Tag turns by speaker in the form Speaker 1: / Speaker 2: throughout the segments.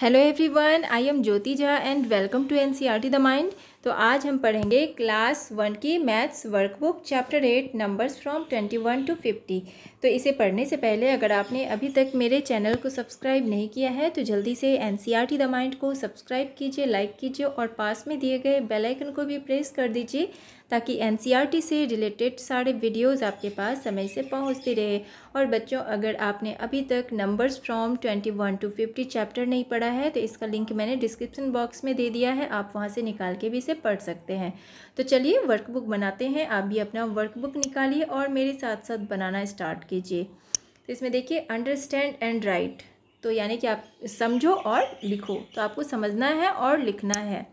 Speaker 1: Hello everyone, I am Jyoti Jha and welcome to NCERT the mind. तो आज हम पढ़ेंगे क्लास 1 की maths workbook chapter 8 numbers from 21 to 50। तो इसे पढ़ने से पहले अगर आपने अभी तक मेरे चैनल को सब्सक्राइब नहीं किया है तो जल्दी से एनसीईआरटी द माइंड को सब्सक्राइब कीजिए, लाइक कीजिए और पास में दिए गए बेल आइकन को भी प्रेस कर दीजिए ताकि एनसीईआरटी से रिलेटेड सारे वीडियोज़ आपके पास समय से पहुँचते रहे। और बच्चों, अगर आपने अभी तक नंबर्स फ्रॉम 21 to 50 चैप्टर नहीं पढ़ा है तो इसका लिंक मैंने डिस्क्रिप्शन बॉक्स में दे दिया है, आप वहां से निकाल के भी इसे पढ़ सकते हैं। तो चलिए वर्कबुक बनाते हैं। आप भी अपना वर्कबुक निकालिए और मेरे साथ साथ बनाना स्टार्ट कीजिए। तो इसमें देखिए अंडरस्टैंड एंड राइट, तो यानी कि आप समझो और लिखो। तो आपको समझना है और लिखना है।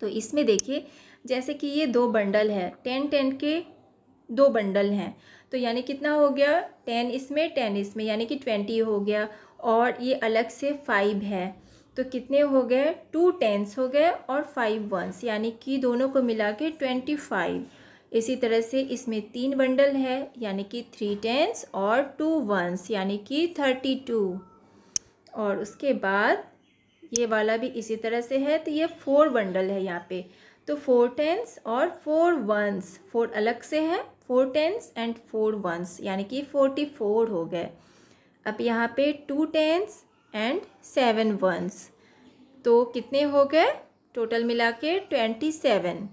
Speaker 1: तो इसमें देखिए जैसे कि ये दो बंडल है, 10 के दो बंडल हैं, तो यानी कितना हो गया 10 इसमें 10 इसमें, यानी कि 20 हो गया। और ये अलग से 5 है तो कितने हो गए 2 10s हो गए और 5 1s, यानी कि दोनों को मिला के 25। इसी तरह से इसमें 3 बंडल है यानी कि 3 10s और 2 1s, यानी कि 32। और उसके बाद ये वाला भी इसी तरह से है, तो ये 4 बंडल है यहाँ पे, तो 4 10s और 4 1s, 4 अलग से है 4 10s एंड 4 1s, यानी कि 44 हो गए। अब यहाँ पे 2 10s एंड 7 1s, तो कितने हो गए टोटल मिला के 27।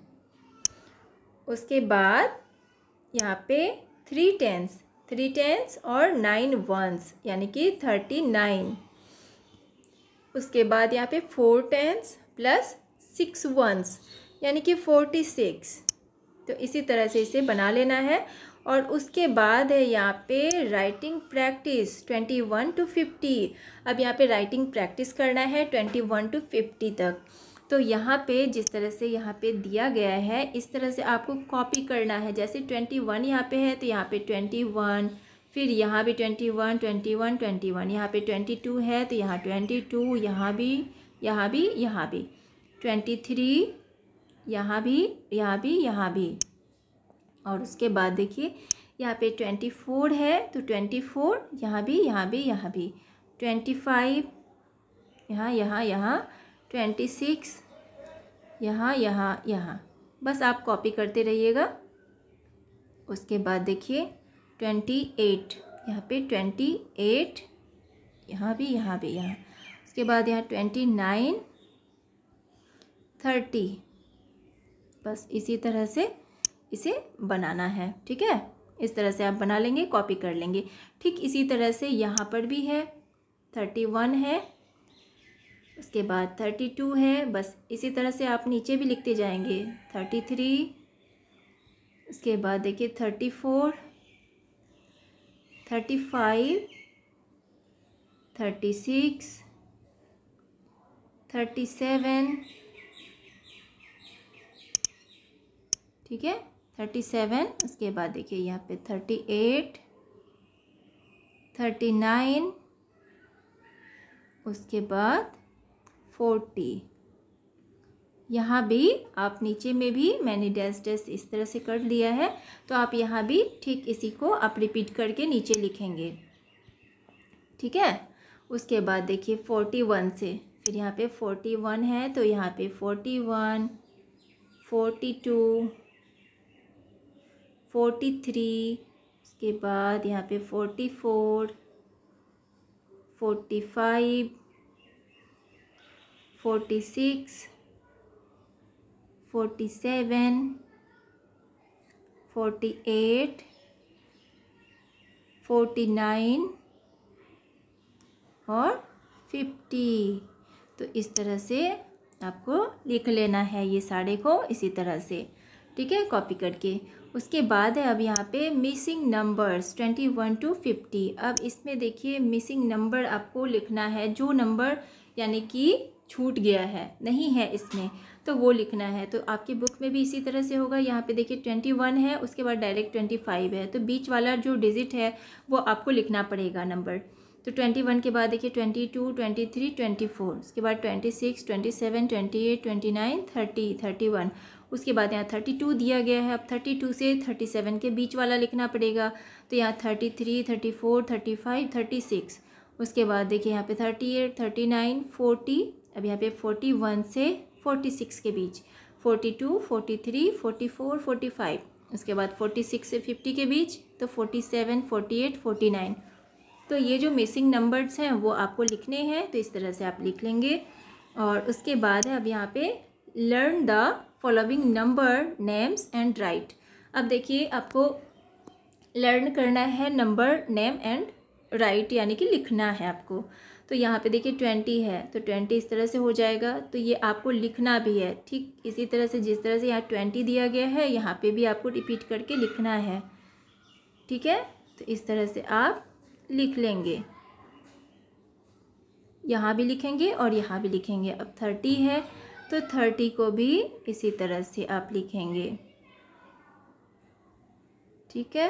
Speaker 1: उसके बाद यहाँ पे 3 10s और 9 1s, यानी कि 39। उसके बाद यहाँ पे 4 10s प्लस 6 1s, यानी कि 46। तो इसी तरह से इसे बना लेना है। और उसके बाद है यहाँ पे राइटिंग प्रैक्टिस 21 to 50। अब यहाँ पे राइटिंग प्रैक्टिस करना है 21 to 50 तक। तो यहाँ पे जिस तरह से यहाँ पे दिया गया है इस तरह से आपको कॉपी करना है। जैसे 21 यहाँ पे है तो यहाँ पे 21, फिर यहाँ भी 21 21 21, यहाँ पे 22 है तो यहाँ 22, यहाँ भी 23, यहाँ भी। और उसके बाद देखिए यहाँ पे 24 है तो 24 यहाँ भी 25 यहाँ 26 यहाँ। बस आप कॉपी करते रहिएगा। उसके बाद देखिए 28 यहाँ पे 28, यहाँ भी उसके बाद यहाँ 29 30। बस इसी तरह से इसे बनाना है, ठीक है। इस तरह से आप बना लेंगे, कॉपी कर लेंगे। ठीक इसी तरह से यहाँ पर भी है 31 है, उसके बाद 32 है। बस इसी तरह से आप नीचे भी लिखते जाएंगे 33, उसके बाद देखिए 34 35 36 37, ठीक है 37। उसके बाद देखिए यहाँ पे 38 39, उसके बाद 40। यहाँ भी आप नीचे में भी मैंने डैश इस तरह से कर लिया है, तो आप यहाँ भी ठीक इसी को आप रिपीट करके नीचे लिखेंगे, ठीक है। उसके बाद देखिए 41 से फिर यहाँ पे 41 है तो यहाँ पे 41 42 43, उसके बाद यहाँ पे 44 45 46 47 48 49 और 50। तो इस तरह से आपको लिख लेना है ये सारे को इसी तरह से, ठीक है, कॉपी करके। उसके बाद है अब यहाँ पे मिसिंग नंबर्स 21 to 50। अब इसमें देखिए मिसिंग नंबर आपको लिखना है, जो नंबर यानी कि छूट गया है, नहीं है इसमें, तो वो लिखना है। तो आपकी बुक में भी इसी तरह से होगा। यहाँ पे देखिए 21 है, उसके बाद डायरेक्ट 25 है, तो बीच वाला जो डिजिट है वो आपको लिखना पड़ेगा नंबर। तो 21 के बाद देखिए 22 23 24, उसके बाद 26 27 28 29 30 31, उसके बाद यहाँ 32 दिया गया है। अब 32 से 37 के बीच वाला लिखना पड़ेगा, तो यहाँ 33 34 35 36, उसके बाद देखिए यहाँ पे 38, 39, 40, अब यहाँ पे 41 से 46 के बीच, 42, 43, 44, 45, उसके बाद 46 से 50 के बीच तो 47, 48, 49। तो ये जो मिसिंग नंबर्स हैं वो आपको लिखने हैं, तो इस तरह से आप लिख लेंगे। और उसके बाद है अब यहाँ पे learn the following number names and right. अब देखिए आपको लर्न करना है नंबर नेम एंड राइट, यानी कि लिखना है आपको। तो यहाँ पे देखिए 20 है तो 20 इस तरह से हो जाएगा, तो ये आपको लिखना भी है ठीक इसी तरह से, जिस तरह से यहाँ 20 दिया गया है यहाँ पे भी आपको रिपीट करके लिखना है, ठीक है। तो इस तरह से आप लिख लेंगे, यहाँ भी लिखेंगे और यहाँ भी लिखेंगे। अब 30 है तो 30 को भी इसी तरह से आप लिखेंगे, ठीक है,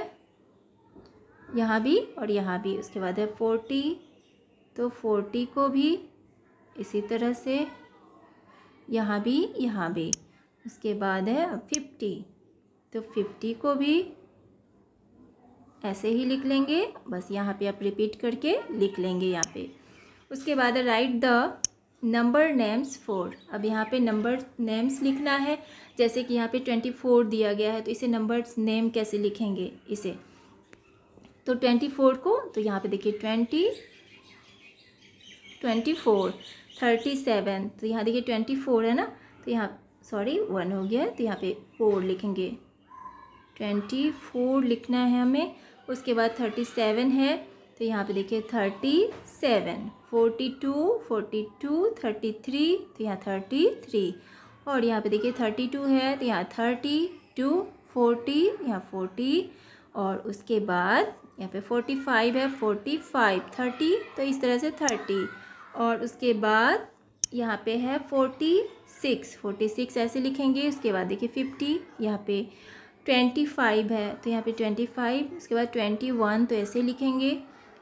Speaker 1: यहाँ भी और यहाँ भी। उसके बाद है 40, तो 40 को भी इसी तरह से, यहाँ भी यहाँ भी। उसके बाद है 50, तो 50 को भी ऐसे ही लिख लेंगे, बस यहाँ पे आप रिपीट करके लिख लेंगे यहाँ पे। उसके बाद है write the number names for. अब यहाँ पे नंबर नेम्स लिखना है, जैसे कि यहाँ पे 24 दिया गया है तो इसे नंबर्स नेम कैसे लिखेंगे इसे, तो 24 को तो यहाँ पे देखिए 20, 24, 37, तो यहाँ देखिए 24 है ना, तो यहाँ सॉरी 1 हो गया है तो यहाँ पे 4 लिखेंगे, 24 लिखना है हमें। उसके बाद 37 है तो यहाँ पे देखिए 37, 42, 42, 33, तो यहाँ 33, और यहाँ पे देखिए 32 है तो यहाँ 32, 40, यहाँ 40, और उसके बाद यहाँ पे 45 है, 45, 30, तो इस तरह से 30, और उसके बाद यहाँ पे है 46, 46 ऐसे लिखेंगे। उसके बाद देखिए 50, यहाँ पे 25 है तो यहाँ पे 25, उसके बाद 21 तो ऐसे लिखेंगे।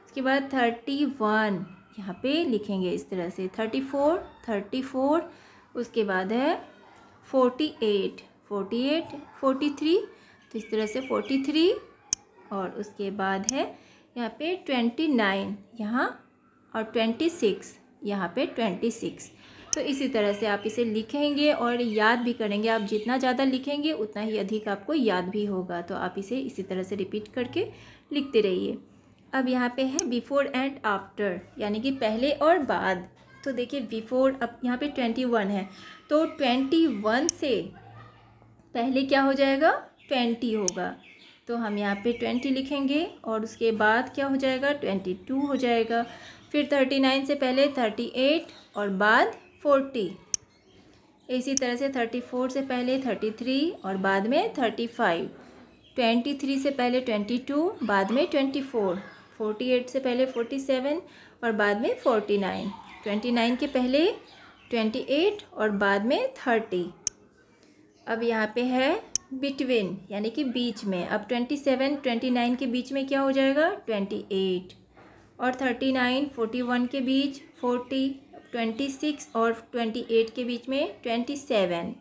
Speaker 1: उसके बाद 31 यहाँ पे लिखेंगे इस तरह से, 34, 34, उसके बाद है 48, 48, 43, तो इस तरह से 43, और उसके बाद है यहाँ पे 29 यहाँ, और 26 यहाँ पे 26। तो इसी तरह से आप इसे लिखेंगे और याद भी करेंगे। आप जितना ज़्यादा लिखेंगे उतना ही अधिक आपको याद भी होगा, तो आप इसे इसी तरह से रिपीट करके लिखते रहिए। अब यहाँ पे है बिफोर एंड आफ्टर, यानी कि पहले और बाद। तो देखिए बिफोर, अब यहाँ पे 21 है तो 21 से पहले क्या हो जाएगा, 20 होगा, तो हम यहाँ पे 20 लिखेंगे, और उसके बाद क्या हो जाएगा, 22 हो जाएगा। फिर 39 से पहले 38 और बाद 40, इसी तरह से 34 से पहले 33 और बाद में 35, 23 से पहले 22, बाद में 24, 48 से पहले 47 और बाद में 49, 29 के पहले 28 और बाद में 30। अब यहाँ पे है बिटवीन, यानी कि बीच में। अब 27, 29 के बीच में क्या हो जाएगा, 28, और 39, 41 के बीच 40, 26 और 28 के बीच में 27,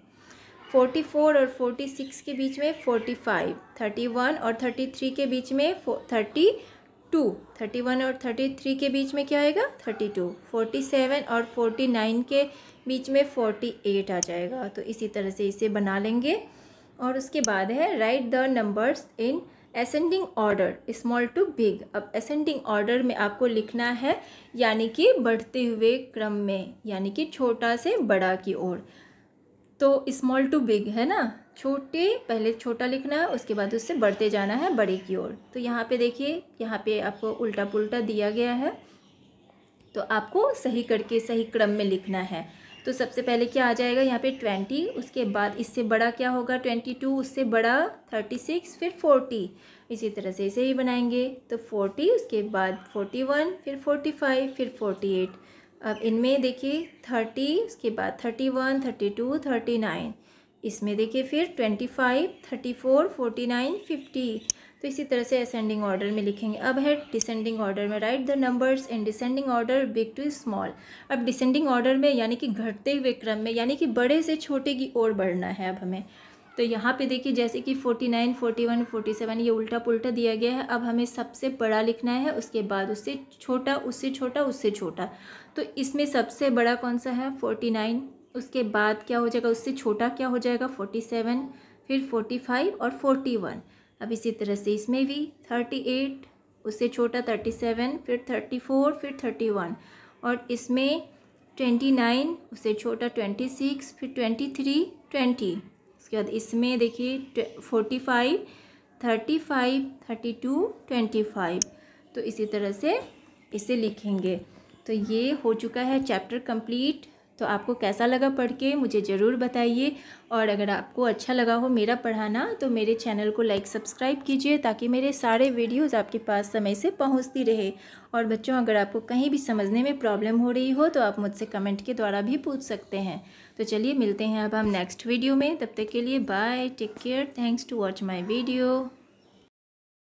Speaker 1: 44 और 46 के बीच में 45, 31 और 33 के बीच में 32, 31 और 33 के बीच में क्या आएगा, 32, 47 और 49 के बीच में 48 आ जाएगा। तो इसी तरह से इसे बना लेंगे। और उसके बाद है write the numbers in ascending order small to big. अब असेंडिंग ऑर्डर में आपको लिखना है, यानी कि बढ़ते हुए क्रम में, यानी कि छोटा से बड़ा की ओर। तो स्मॉल टू बिग है ना, छोटे पहले छोटा लिखना है, उसके बाद उससे बढ़ते जाना है बड़े की ओर। तो यहाँ पे देखिए, यहाँ पे आपको उल्टा पुल्टा दिया गया है, तो आपको सही करके सही क्रम में लिखना है। तो सबसे पहले क्या आ जाएगा यहाँ पे 20, उसके बाद इससे बड़ा क्या होगा 22, उससे बड़ा 36, फिर 40, इसी तरह से इसे ही बनाएंगे। तो 40, उसके बाद 41, फिर 45, फिर 48। अब इनमें देखिए 30, उसके बाद 31, 32, 39, इसमें देखिए फिर 25, 34, 49, 50। तो इसी तरह से असेंडिंग ऑर्डर में लिखेंगे। अब है डिसेंडिंग ऑर्डर में, write the numbers in descending order big to small. अब डिसेंडिंग ऑर्डर में यानी कि घटते हुए क्रम में, यानी कि बड़े से छोटे की ओर बढ़ना है अब हमें। तो यहाँ पे देखिए जैसे कि 49, 41, 47 ये उल्टा पुल्टा दिया गया है। अब हमें सबसे बड़ा लिखना है, उसके बाद उससे छोटा, उससे छोटा, उससे छोटा। तो इसमें सबसे बड़ा कौन सा है? 49। उसके बाद क्या हो जाएगा? उससे छोटा क्या हो जाएगा? 47, फिर 45 और 41। अब इसी तरह से इसमें भी 38, उससे छोटा 37, फिर 34, फिर 31। और इसमें 29, उससे छोटा 26, फिर 23, 20। उसके बाद इसमें देखिए 45, 35, 32, 25। तो इसी तरह से इसे लिखेंगे। तो ये हो चुका है चैप्टर कंप्लीट। तो आपको कैसा लगा पढ़ के मुझे ज़रूर बताइए। और अगर आपको अच्छा लगा हो मेरा पढ़ाना तो मेरे चैनल को लाइक सब्सक्राइब कीजिए, ताकि मेरे सारे वीडियोस आपके पास समय से पहुंचती रहे। और बच्चों, अगर आपको कहीं भी समझने में प्रॉब्लम हो रही हो तो आप मुझसे कमेंट के द्वारा भी पूछ सकते हैं। तो चलिए मिलते हैं अब हम नेक्स्ट वीडियो में। तब तक के लिए bye, take care, thanks to watch my video.